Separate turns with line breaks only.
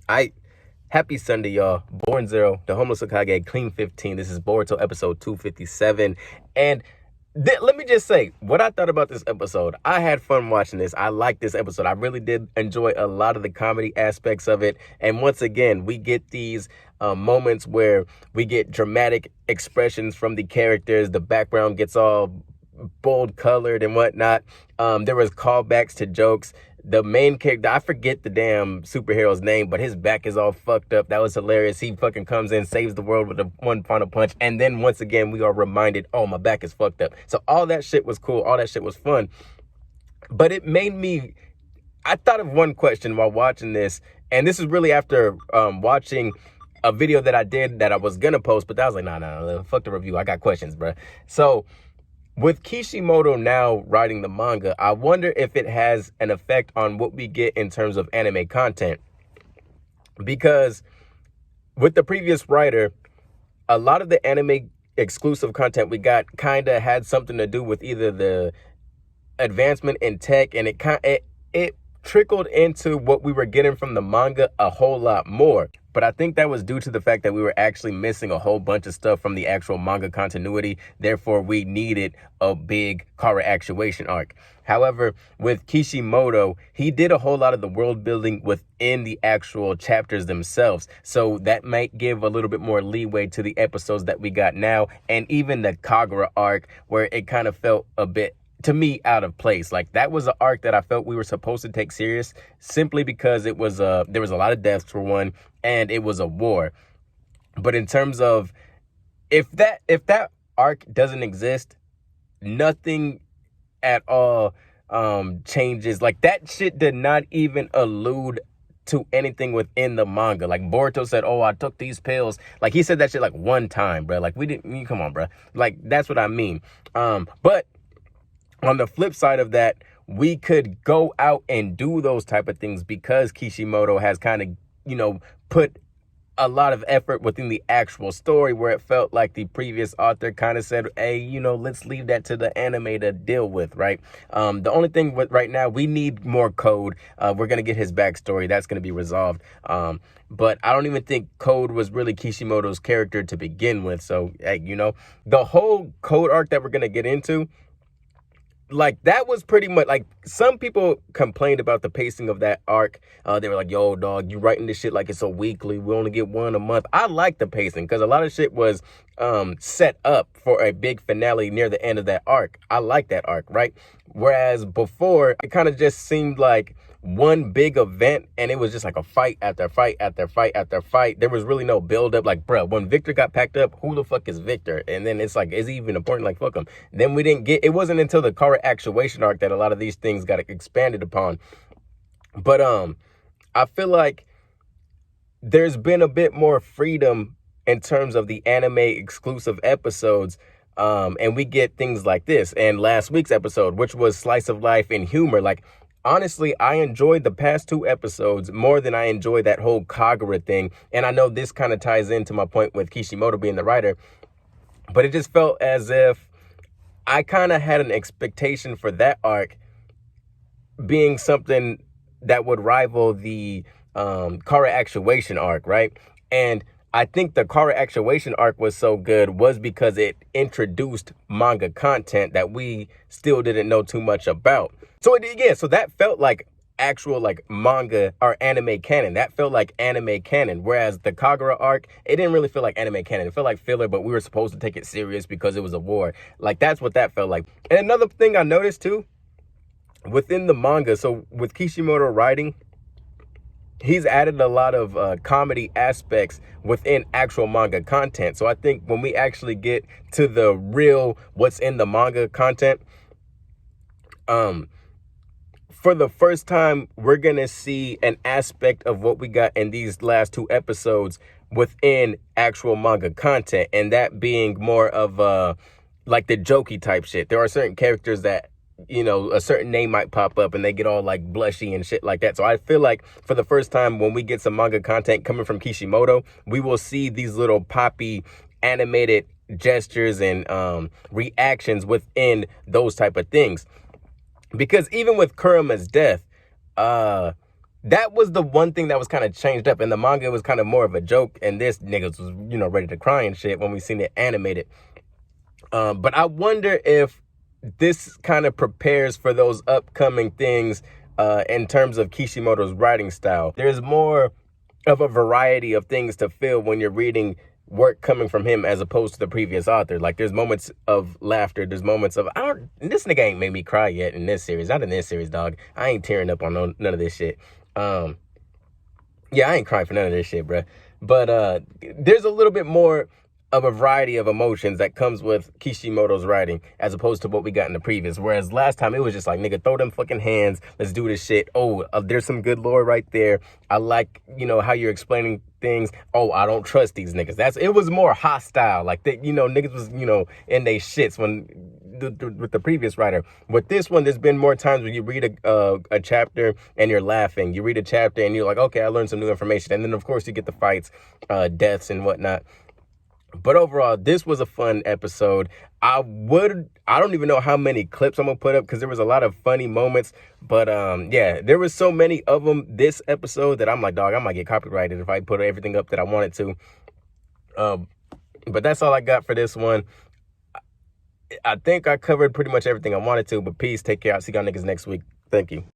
I Happy Sunday, y'all. Born Zero, the Homeless Hokage, Clean 15. This is Boruto episode 257. And let me just say what I thought about this episode. I had fun watching this. I liked this episode. I really did enjoy a lot of the comedy aspects of it. And once again, we get these moments where we get dramatic expressions from the characters. The background gets all bold colored and whatnot. There was callbacks to jokes. The main character, I forget the damn superhero's name, but his back is all fucked up. That was hilarious. He fucking comes in, saves the world with a one final punch. And then once again, we are reminded, oh, my back is fucked up. So all that shit was cool. All that shit was fun. But it made me, I thought of one question while watching this. And this is really after watching a video that I did that I was going to post. But I was like, nah, fuck the review. I got questions, bro. So with Kishimoto now writing the manga, I wonder if it has an effect on what we get in terms of anime content. Because with the previous writer, a lot of the anime exclusive content we got kind of had something to do with either the advancement in tech, and it trickled into what we were getting from the manga a whole lot more. But I think that was due to the fact that we were actually missing a whole bunch of stuff from the actual manga continuity. Therefore, we needed a big Kagura Actuation arc. However, with Kishimoto, he did a whole lot of the world building within the actual chapters themselves. So that might give a little bit more leeway to the episodes that we got now. And even the Kagura arc, where it kind of felt a bit, to me, out of place. Like, that was an arc that I felt we were supposed to take serious, simply because it was there was a lot of deaths for one, and it was a war. But in terms of if that arc doesn't exist, nothing at all changes. Like, that shit did not even allude to anything within the manga. Like, Boruto said, oh, I took these pills. Like, he said that shit like one time, bro. Like, we didn't, come on, bro. Like, that's what I mean. But on the flip side of that, we could go out and do those type of things because Kishimoto has kind of, put a lot of effort within the actual story, where it felt like the previous author kind of said, hey, let's leave that to the anime to deal with, right? The only thing with right now, we need more Code. We're going to get his backstory. That's going to be resolved. But I don't even think Code was really Kishimoto's character to begin with. So, hey, the whole Code arc that we're going to get into, like, that was pretty much, like, some people complained about the pacing of that arc. They were like, yo, dog, you writing this shit like it's a weekly. We only get one a month. I like the pacing because a lot of shit was set up for a big finale near the end of that arc. I like that arc, right? Whereas before, it kind of just seemed like one big event, and it was just like a fight after fight after fight after fight. There was really no build up. Like, bruh, when Victor got packed up, who the fuck is Victor? And then it's like, is he even important? Like, fuck him. Then we didn't get, it wasn't until the Kagura Actuation arc that a lot of these things got expanded upon. But I feel like there's been a bit more freedom in terms of the anime exclusive episodes. And we get things like this. And last week's episode, which was slice of life and humor, like, honestly, I enjoyed the past two episodes more than I enjoyed that whole Kagura thing. And I know this kind of ties into my point with Kishimoto being the writer, but it just felt as if I kind of had an expectation for that arc being something that would rival the Kagura Actuation arc, right? And I think the Kagura Actuation arc was so good was because it introduced manga content that we still didn't know too much about. So so that felt like actual, like, manga or anime canon. That felt like anime canon. Whereas the Kagura arc, it didn't really feel like anime canon. It felt like filler, but we were supposed to take it serious because it was a war. Like, that's what that felt like. And another thing I noticed too, within the manga, so with Kishimoto writing, he's added a lot of comedy aspects within actual manga content. So I think when we actually get to the real what's in the manga content, for the first time, we're going to see an aspect of what we got in these last two episodes within actual manga content. And that being more of like the jokey type shit. There are certain characters that, a certain name might pop up and they get all like blushy and shit like that. So I feel like for the first time, when we get some manga content coming from Kishimoto, we will see these little poppy animated gestures and reactions within those type of things. Because even with Kurama's death, that was the one thing that was kind of changed up. And the manga was kind of more of a joke, and this niggas was, you know, ready to cry and shit when we seen it animated. But I wonder if this kind of prepares for those upcoming things in terms of Kishimoto's writing style. There's more of a variety of things to feel when you're reading work coming from him as opposed to the previous author. Like, there's moments of laughter, there's moments of, this nigga ain't made me cry yet in this series. Not in this series, dog. I ain't tearing up on none of this shit. Yeah, I ain't crying for none of this shit, bruh. But there's a little bit more of a variety of emotions that comes with Kishimoto's writing as opposed to what we got in the previous. Whereas last time it was just like, nigga, throw them fucking hands, let's do this shit. Oh, there's some good lore right there. I like, you know, how you're explaining things. Oh, I don't trust these niggas. It was more hostile. Like, that, you know, niggas was, you know, in they shits when with the previous writer. With this one, there's been more times when you read a chapter and you're laughing. You read a chapter and you're like, okay, I learned some new information. And then of course you get the fights, deaths and whatnot. But overall, this was a fun episode. I don't even know how many clips I'm gonna put up because there was a lot of funny moments. But yeah, there was so many of them this episode that I'm like, dog, I might get copyrighted if I put everything up that I wanted to. But that's all I got for this one. I think I covered pretty much everything I wanted to. But peace, take care. I'll see y'all niggas next week. Thank you.